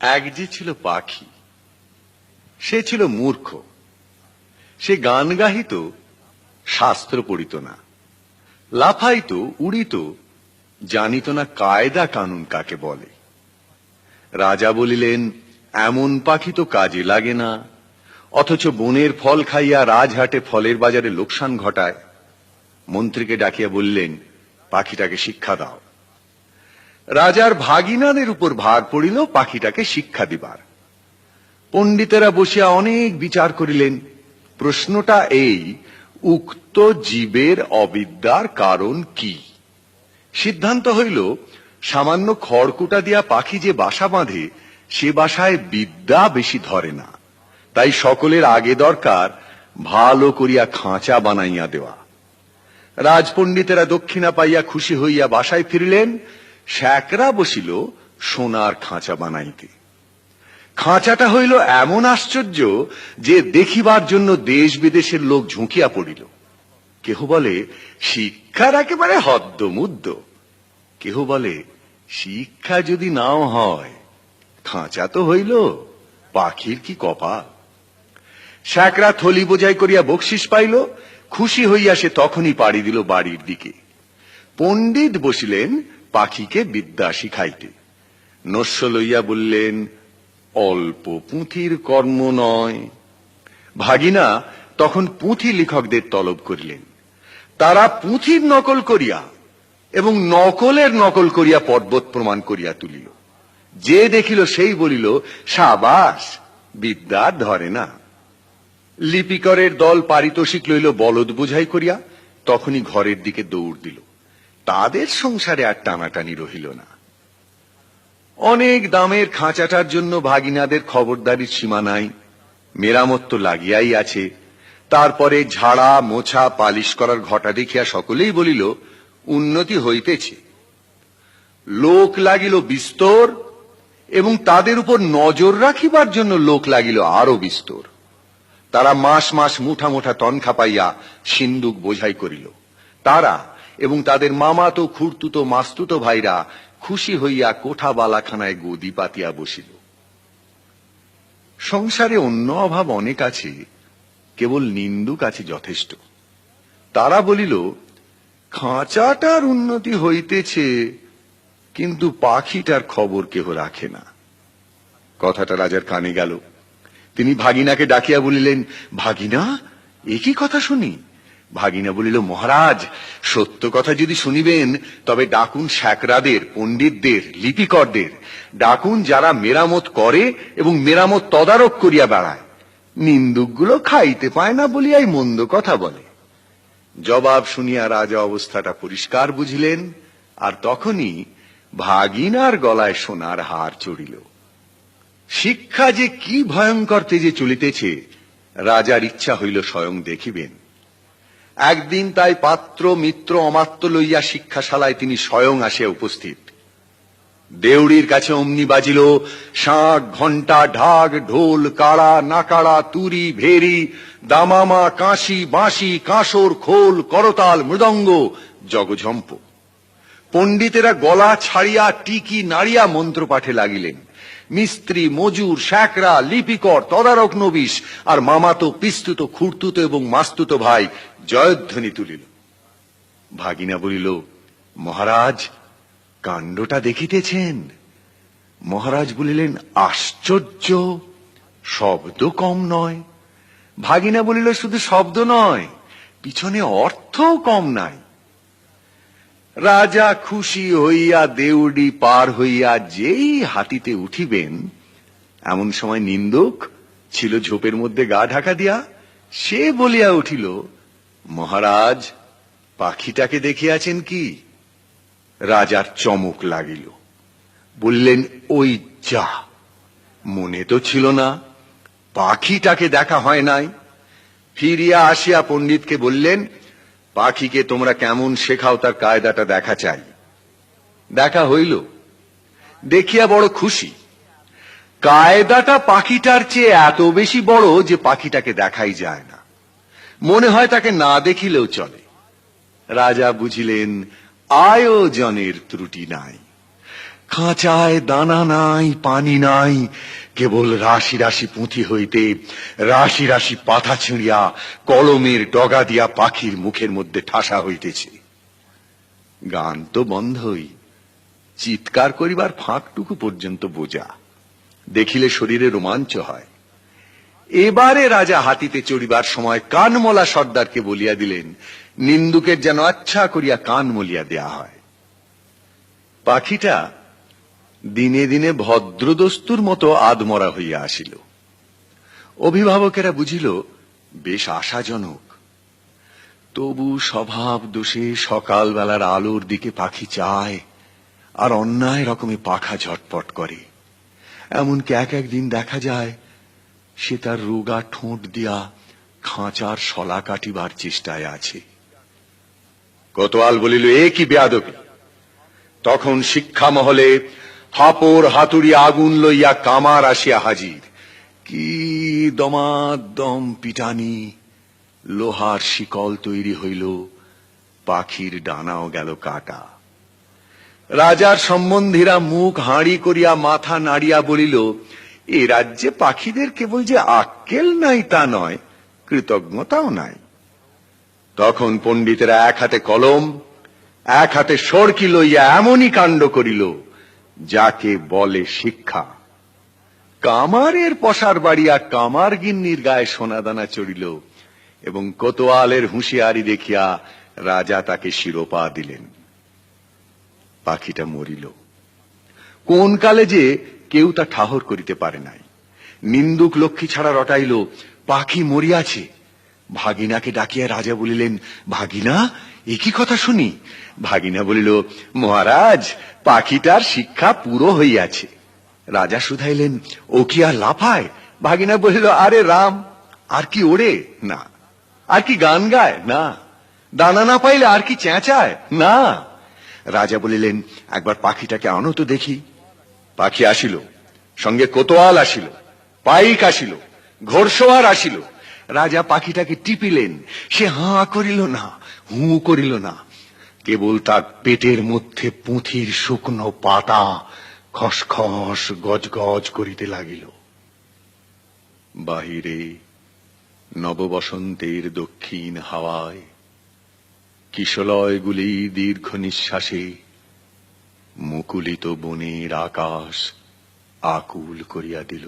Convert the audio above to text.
এক যে ছিল পাখি, সে ছিল মূর্খ। সে গান গাহিত, শাস্ত্র পড়িত না, লাফাইত, উড়িত, জানিত না কায়দা কানুন কাকে বলে। রাজা বলিলেন, এমন পাখি তো কাজে লাগে না, অথচ বনের ফল খাইয়া রাজহাটে ফলের বাজারে লোকসান ঘটায়। মন্ত্রীকে ডাকিয়া বললেন, পাখিটাকে শিক্ষা দাও। রাজার ভাগিনাদের উপর ভার পড়িল পাখিটাকে শিক্ষা দিবার। পণ্ডিতেরা বসিয়া অনেক বিচার করিলেন। প্রশ্নটা এই, উক্ত জীবের অবিদ্যার কারণ কি? সিদ্ধান্ত হইল, সামান্য খড়কুটা দিয়া পাখি যে বাসা বাঁধে, সে বাসায় বিদ্যা বেশি ধরে না। তাই সকলের আগে দরকার ভালো করিয়া খাঁচা বানাইয়া দেওয়া। রাজপণ্ডিতেরা দক্ষিণা পাইয়া খুশি হইয়া বাসায় ফিরিলেন। শ্যাকরা বসিল সোনার খাঁচা বানাইতে। খাঁচাটা হইল এমন আশ্চর্য যে দেখিবার জন্য দেশ বিদেশের লোক ঝুঁকিয়া পড়িল। কেহ বলে শিক্ষার একেবারে হদ্দমুদ্দ, কেহ বলে শিক্ষা যদি নাও হয়, খাঁচা তো হইল, পাখির কি কপাল। শ্যাকরা থলি বোঝাই করিয়া বকশিস পাইল। খুশি হইয়া সে তখনই পাড়ি দিল বাড়ির দিকে। পণ্ডিত বসিলেন পাখিকে বিদ্যা শিখাইতে। নস্য লইয়া বললেন, অল্প পুঁথির কর্ম নয়। ভাগিনা তখন পুঁথি লেখকদের তলব করিলেন। তারা পুঁথির নকল করিয়া এবং নকলের নকল করিয়া পর্বত প্রমাণ করিয়া তুলিল। যে দেখিল সেই বলিল, সাবাস, বিদ্যা ধরে না। লিপিকরের দল পারিতোষিক লইল বলদ বোঝাই করিয়া। তখনই ঘরের দিকে দৌড় দিল। তাদের সংসারে আর টানাটানি রহিল না। অনেক দামের খাঁচাটার জন্য ভাগিনাদের খবরদারির সীমা নাই। মেরামত তো লাগিয়াই আছে। তারপরে ঝাড়া মোছা পালিশ করার ঘটা দেখিয়া সকলেই বলিল, উন্নতি হইতেছে। লোক লাগিল বিস্তর, এবং তাদের উপর নজর রাখিবার জন্য লোক লাগিল আরো বিস্তর। তারা মাস মাস মুঠা মুঠা তনখা পাইয়া সিন্দুক বোঝাই করিল। তারা এবং তাদের মামাতো খুড়তুতো মাস্তুতো ভাইরা খুশি হইয়া কোঠা বালাখানায় গদি পাতিয়া বসিল। সংসারে অন্য অভাব অনেক আছে, কেবল নিন্দুক আছে যথেষ্ট। তারা বলিল, খাঁচাটার উন্নতি হইতেছে, কিন্তু পাখিটার খবর কেহ রাখে না। কথাটা রাজার কানে গেল। তিনি ভাগিনাকে ডাকিয়া বলিলেন, ভাগিনা, একই কথা শুনি। ভাগিনা বলিল, মহারাজ, সত্য কথা যদি শুনিবেন তবে ডাকুন শ্যাকরাদের, পণ্ডিতদের, লিপিকরদের ডাকুন, যারা মেরামত করে এবং মেরামত তদারক করিয়া বেড়ায়। নিন্দুকগুলো খাইতে পায় না বলিয়াই মন্দ কথা বলে। জবাব শুনিয়া রাজা অবস্থাটা পরিষ্কার বুঝিলেন, আর তখনই ভাগিনার গলায় সোনার হার চড়িল। শিক্ষা যে কি ভয়ঙ্কর তেজে চলিতেছে, রাজার ইচ্ছা হইল স্বয়ং দেখিবেন। একদিন তাই পাত্র মিত্র অমাত্য লইয়া শিক্ষাশালায় তিনি স্বয়ং আসিয়া উপস্থিত। দেউড়ির কাছে অমনি বাজিল শাঁখ, ঘণ্টা, ঢাক, ঢোল, কাড়া, নাকাড়া, তুরি, ভেরি, দামামা, কাঁসি, বাঁশি, কাঁসর, খোল, করতাল, মৃদঙ্গ, জগঝম্প। পণ্ডিতেরা গলা ছাড়িয়া টিকি নাড়িয়া মন্ত্রপাঠে লাগিলেন। মিস্ত্রি, মজুর, শ্যাকরা, লিপিকর, তদারক নবিশ আর মামাতো, পিস্তুত, খুড়তুতো এবং মাস্তুতো ভাই জয়ধ্বনি তুলিল। ভাগিনা বলিল, মহারাজ, কাণ্ডটা দেখিতেছেন? মহারাজ বলিলেন, আশ্চর্য, শব্দ কম নয়। ভাগিনা বলিল, শুধু শব্দ নয়, পিছনে অর্থও কম নাই। রাজা খুশি হইয়া দেউড়ি পার হইয়া যেই হাতিতে উঠিবেন, এমন সময় নিন্দুক ছিল ঝোপের মধ্যে গা ঢাকা দিয়া। সে বলিয়া উঠিল, মহারাজ, পাখিটাকে দেখিয়াছেন কি? রাজার চমক লাগিল। বললেন, ওই যা, মনে তো ছিল না, পাখিটাকে দেখা হয় নাই। ফিরিয়া আসিয়া পণ্ডিতকে বললেন, পাখিকে তোমরা কেমন শেখাও তার কায়দাটা দেখা চাই। দেখা হইল। দেখিয়া বড় খুশি। কায়দাটা পাখিটার চেয়ে এত বেশি বড় যে পাখিটাকে দেখাই যায় না, মনে হয় তাকে না দেখিলেও চলে। রাজা বুঝিলেন আয়োজনের ত্রুটি নাই। খাঁচায় দানা নাই, পানি নাই, কেবল রাশি রাশি পুঁথি হইতে রাশি রাশি পাতা ছিঁড়িয়া কলমের ডগা দিয়া পাখির মুখের মধ্যে ঠাসা হইতেছে। গান তো বন্ধই, চিৎকার করিবার ফাঁকটুকু পর্যন্ত বোঝা। দেখিলে শরীরে রোমাঞ্চ হয়। এবারে রাজা হাতিতে চড়িবার সময় কানমলা সর্দারকে বলিয়া দিলেন, নিন্দুকের যেন আচ্ছা করিয়া কান মলিয়া দেয়া হয়। পাখিটা দিনে দিনে ভদ্রদস্তুর মতো আদমরা হইয়া আসিল। অভিভাবকেরা বুঝিল বেশ আশাজনক। তবু স্বভাব দোষে সকালবেলার আলোর দিকে পাখি চায়, আর অন্যায় রকমে পাখা ঝটপট করে। এমনকি এক একদিন দেখা যায় সে তার রোগা ঠোঁট দিয়া খাঁচার শলা কাটিবার চেষ্টায় আছে। কোতোয়াল বলিল, এ কি বেয়াদবি! তখন শিক্ষা মহলে হাপর হাতুড়ি আগুন লইয়া কামার আসিয়া হাজির। কি দমাদম পিটানি! লোহার শিকল তৈরি হইল, পাখির ডানাও গেল কাটা। রাজার সম্বন্ধীরা মুখ হাঁড়ি করিয়া মাথা নাড়িয়া বলিল, এ রাজ্যে পাখিদের কেবল যে আক্কেল নাই তা নয়, কৃতজ্ঞতাও নাই। তখন পণ্ডিতেরা এক হাতে কলম এক হাতে সরকি লইয়া এমনই কাণ্ড করিল যাকে বলে শিক্ষা। কামারের পশার বাড়িয়া কামার গিন্নির গায়ে সোনাদানা চড়িল, এবং কোতোয়ালের হুঁশিয়ারি দেখিয়া রাজা তাকে শিরোপা দিলেন। পাখিটা মরিল। কোন কালে যে কেউ তা ঠাহর করিতে পারে নাই। নিন্দুক লক্ষ্মী ছাড়া রটাইল, পাখি মরিয়াছে। ভাগিনাকে ডাকিয়া রাজা বলিলেন, ভাগিনা, একই কথা শুনি। ভাগিনা বলিল, মহারাজ, পাখিটার শিক্ষা পুরো হইয়াছে। রাজা শুধাইলেন, ও কি আর লাফায়? ভাগিনা বলিল, আরে রাম, আর কি ওড়ে? না। আর কি গান গায়? না। দানা না পাইলে আর কি চেঁচায়? না। রাজা বলিলেন, একবার পাখিটাকে আনো তো দেখি। পাখি আসিল, সঙ্গে কোতোয়াল আসিল, পাইক আসিল, ঘোড়সওয়ার আসিল। রাজা পাখিটাকে টিপিলেন। সে হাঁ করিল না, হু করিল না, কেবল তার পেটের মধ্যে পুঁথির শুকনো পাতা খসখস গজগজ করিতে লাগিল। বাহিরে নববসন্তের দক্ষিণ হাওয়ায় কিশলয়গুলি দীর্ঘ নিঃশ্বাসে মুকুলিত বনের আকাশ আকুল করিয়া দিল।